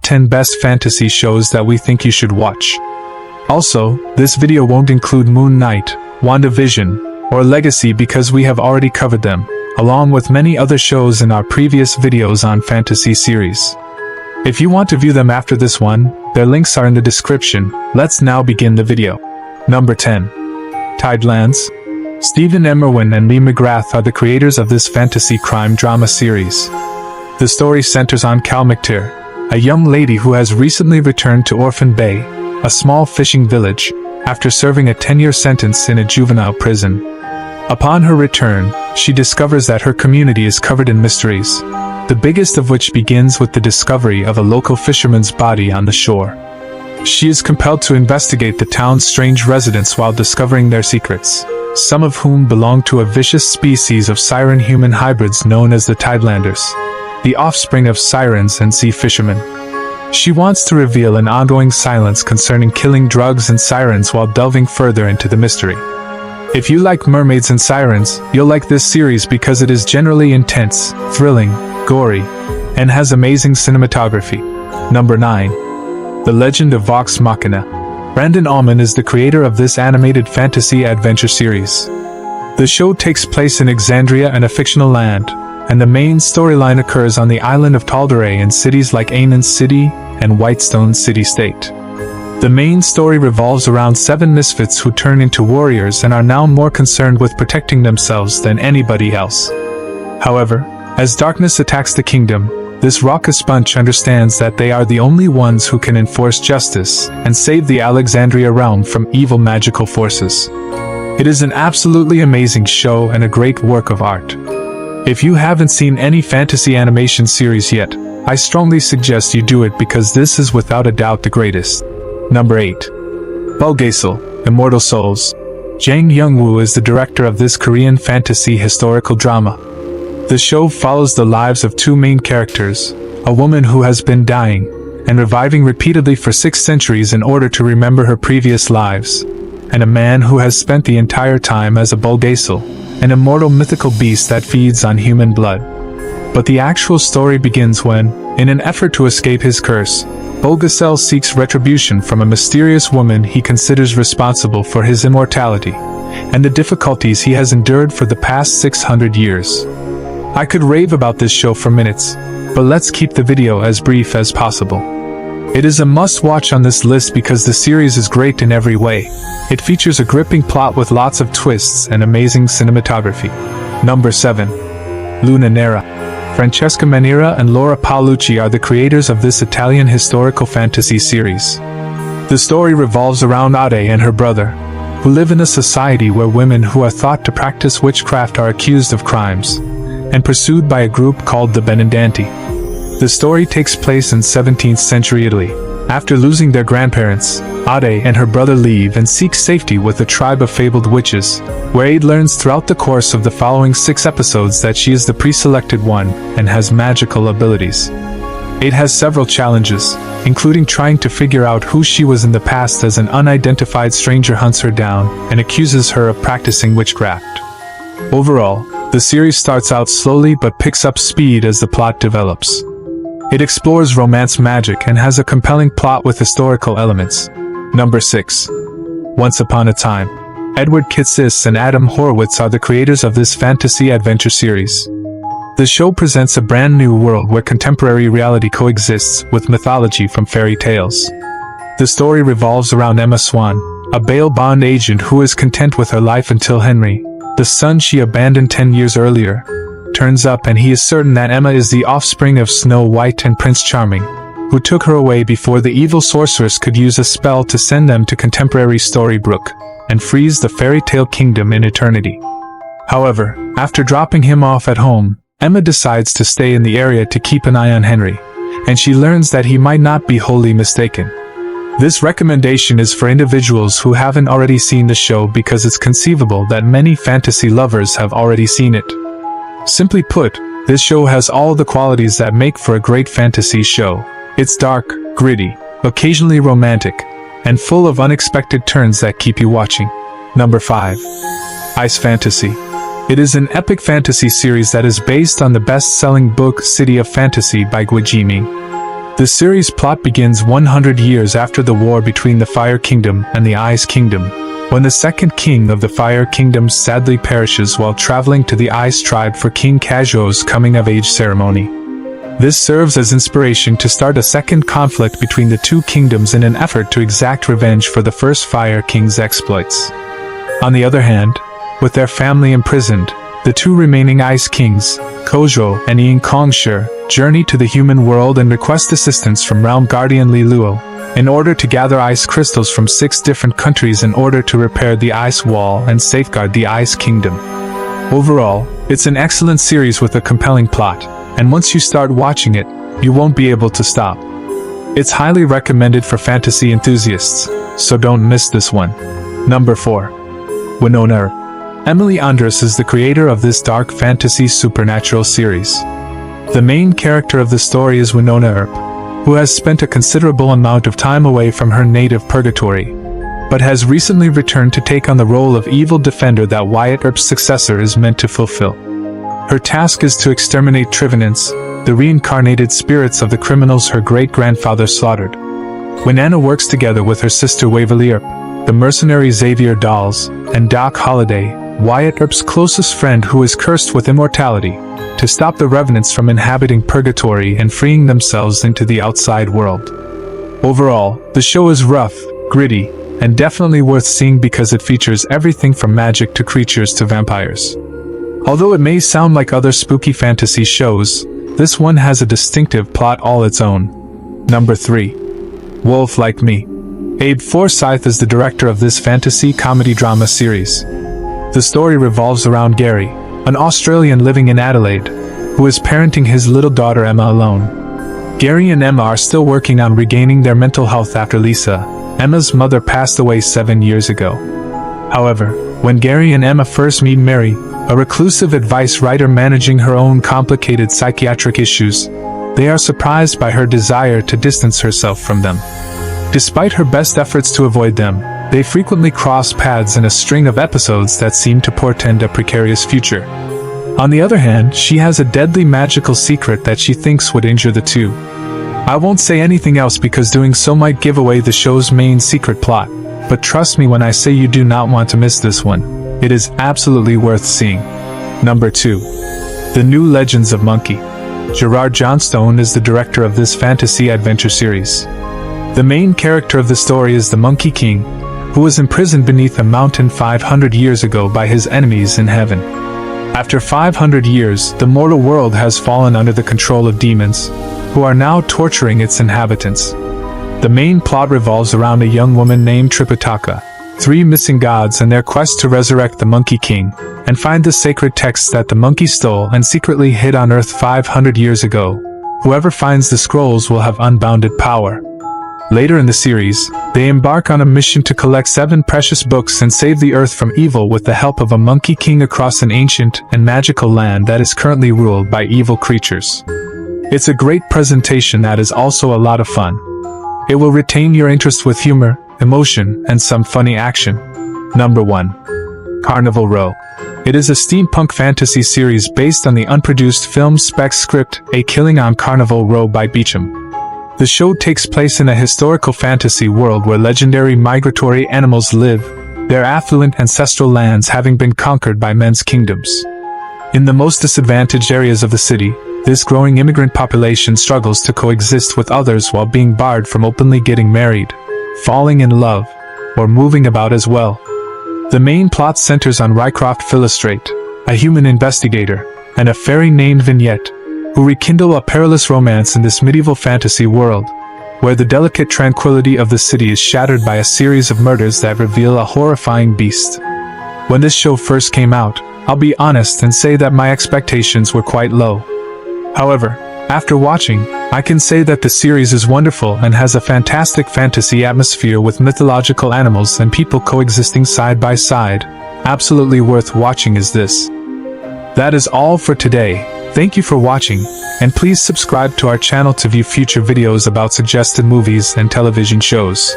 10 best fantasy shows that we think you should watch. Also, this video won't include Moon Knight, WandaVision, or Legacy because we have already covered them, along with many other shows in our previous videos on fantasy series. If you want to view them after this one, their links are in the description. Let's now begin the video. Number 10. TIDELANDS. Stephen M. Irwin and Lee McGrath are the creators of this fantasy crime drama series. The story centers on Cal McTeer, a young lady who has recently returned to Orphan Bay, a small fishing village, after serving a 10-year sentence in a juvenile prison. Upon her return, she discovers that her community is covered in mysteries, the biggest of which begins with the discovery of a local fisherman's body on the shore. She is compelled to investigate the town's strange residents while discovering their secrets, some of whom belong to a vicious species of siren-human hybrids known as the Tidelanders, the offspring of sirens and sea fishermen. She wants to reveal an ongoing silence concerning killing drugs and sirens while delving further into the mystery. If you like mermaids and sirens, you'll like this series because it is generally intense, thrilling, gory, and has amazing cinematography. Number 9. The Legend of Vox Machina. Brandon Auman is the creator of this animated fantasy adventure series. The show takes place in Exandria and a fictional land, and the main storyline occurs on the island of Tal'Dorei in cities like Anan City and Whitestone City-State. The main story revolves around 7 misfits who turn into warriors and are now more concerned with protecting themselves than anybody else. However, as darkness attacks the kingdom, this raucous bunch understands that they are the only ones who can enforce justice and save the Alexandria realm from evil magical forces. It is an absolutely amazing show and a great work of art. If you haven't seen any fantasy animation series yet, I strongly suggest you do it because this is without a doubt the greatest. Number 8. BULGASAL, Immortal Souls. Jang Young-woo is the director of this Korean fantasy historical drama. The show follows the lives of 2 main characters, a woman who has been dying and reviving repeatedly for 6 centuries in order to remember her previous lives, and a man who has spent the entire time as a BULGASAL, an immortal mythical beast that feeds on human blood. But the actual story begins when, in an effort to escape his curse, BULGASAL seeks retribution from a mysterious woman he considers responsible for his immortality, and the difficulties he has endured for the past 600 years. I could rave about this show for minutes, but let's keep the video as brief as possible. It is a must-watch on this list because the series is great in every way. It features a gripping plot with lots of twists and amazing cinematography. Number 7. NERA. Francesca Maniera and Laura Paolucci are the creators of this Italian historical fantasy series. The story revolves around Ade and her brother, who live in a society where women who are thought to practice witchcraft are accused of crimes, and pursued by a group called the Benandanti. The story takes place in 17th century Italy. After losing their grandparents, Ade and her brother leave and seek safety with a tribe of fabled witches, where Ade learns throughout the course of the following 6 episodes that she is the pre-selected one and has magical abilities. Ade has several challenges, including trying to figure out who she was in the past as an unidentified stranger hunts her down and accuses her of practicing witchcraft. Overall, the series starts out slowly but picks up speed as the plot develops. It explores romance magic and has a compelling plot with historical elements. Number 6. Once Upon a Time. Edward Kitsis and Adam Horowitz are the creators of this fantasy adventure series. The show presents a brand new world where contemporary reality coexists with mythology from fairy tales. The story revolves around Emma Swan, a bail bond agent who is content with her life until Henry, the son she abandoned 10 years earlier, turns up and he is certain that Emma is the offspring of Snow White and Prince Charming, who took her away before the evil sorceress could use a spell to send them to contemporary Storybrooke and freeze the fairy tale kingdom in eternity. However, after dropping him off at home, Emma decides to stay in the area to keep an eye on Henry, and she learns that he might not be wholly mistaken. This recommendation is for individuals who haven't already seen the show because it's conceivable that many fantasy lovers have already seen it. Simply put, this show has all the qualities that make for a great fantasy show. It's dark, gritty, occasionally romantic, and full of unexpected turns that keep you watching. Number 5. Ice Fantasy. It is an epic fantasy series that is based on the best-selling book City of Fantasy by Guijiming. The series plot begins 100 years after the war between the Fire Kingdom and the Ice Kingdom, when the second king of the Fire Kingdom sadly perishes while traveling to the Ice Tribe for King Kazuo's coming-of-age ceremony. This serves as inspiration to start a second conflict between the two kingdoms in an effort to exact revenge for the first Fire King's exploits. On the other hand, with their family imprisoned, the two remaining Ice Kings, Kojo and Ian Kongsher, journey to the human world and request assistance from Realm Guardian Li Luo, in order to gather ice crystals from 6 different countries in order to repair the ice wall and safeguard the Ice Kingdom. Overall, it's an excellent series with a compelling plot, and once you start watching it, you won't be able to stop. It's highly recommended for fantasy enthusiasts, so don't miss this one. Number 4. WYNONNA. Emily Andras is the creator of this dark fantasy supernatural series. The main character of the story is WYNONNA, who has spent a considerable amount of time away from her native purgatory, but has recently returned to take on the role of evil defender that EARP's successor is meant to fulfill. Her task is to exterminate Trevenants, the reincarnated spirits of the criminals her great-grandfather slaughtered. WYNONNA works together with her sister Waverly Earp, the mercenary Xavier Dawes, and Doc Holliday, EARP's closest friend who is cursed with immortality, to stop the revenants from inhabiting purgatory and freeing themselves into the outside world. Overall, the show is rough, gritty, and definitely worth seeing because it features everything from magic to creatures to vampires. Although it may sound like other spooky fantasy shows, this one has a distinctive plot all its own. Number 3. Wolf Like Me. Abe Forsyth is the director of this fantasy comedy drama series. The story revolves around Gary, an Australian living in Adelaide, who is parenting his little daughter Emma alone. Gary and Emma are still working on regaining their mental health after Lisa, Emma's mother, passed away 7 years ago. However, when Gary and Emma first meet Mary, a reclusive advice writer managing her own complicated psychiatric issues, they are surprised by her desire to distance herself from them. Despite her best efforts to avoid them, they frequently cross paths in a string of episodes that seem to portend a precarious future. On the other hand, she has a deadly magical secret that she thinks would injure the two. I won't say anything else because doing so might give away the show's main secret plot, but trust me when I say you do not want to miss this one. It is absolutely worth seeing. Number 2. The New Legends of Monkey. Gerard Johnstone is the director of this fantasy adventure series. The main character of the story is the Monkey King, who was imprisoned beneath a mountain 500 years ago by his enemies in heaven. After 500 years, the mortal world has fallen under the control of demons, who are now torturing its inhabitants. The main plot revolves around a young woman named Tripitaka, 3 missing gods and their quest to resurrect the Monkey King, and find the sacred texts that the monkey stole and secretly hid on Earth 500 years ago. Whoever finds the scrolls will have unbounded power. Later in the series, they embark on a mission to collect 7 precious books and save the Earth from evil with the help of a Monkey King across an ancient and magical land that is currently ruled by evil creatures. It's a great presentation that is also a lot of fun. It will retain your interest with humor, emotion, and some funny action. Number 1. Carnival Row. It is a steampunk fantasy series based on the unproduced film spec script A Killing on Carnival Row by Beecham. The show takes place in a historical fantasy world where legendary migratory animals live, their affluent ancestral lands having been conquered by men's kingdoms. In the most disadvantaged areas of the city, this growing immigrant population struggles to coexist with others while being barred from openly getting married, falling in love, or moving about as well. The main plot centers on Rycroft Philostrate, a human investigator, and a fairy named Vignette, who rekindle a perilous romance in this medieval fantasy world, where the delicate tranquility of the city is shattered by a series of murders that reveal a horrifying beast. When this show first came out, I'll be honest and say that my expectations were quite low. However, after watching, I can say that the series is wonderful and has a fantastic fantasy atmosphere with mythological animals and people coexisting side by side. Absolutely worth watching is this. That is all for today. Thank you for watching, and please subscribe to our channel to view future videos about suggested movies and television shows.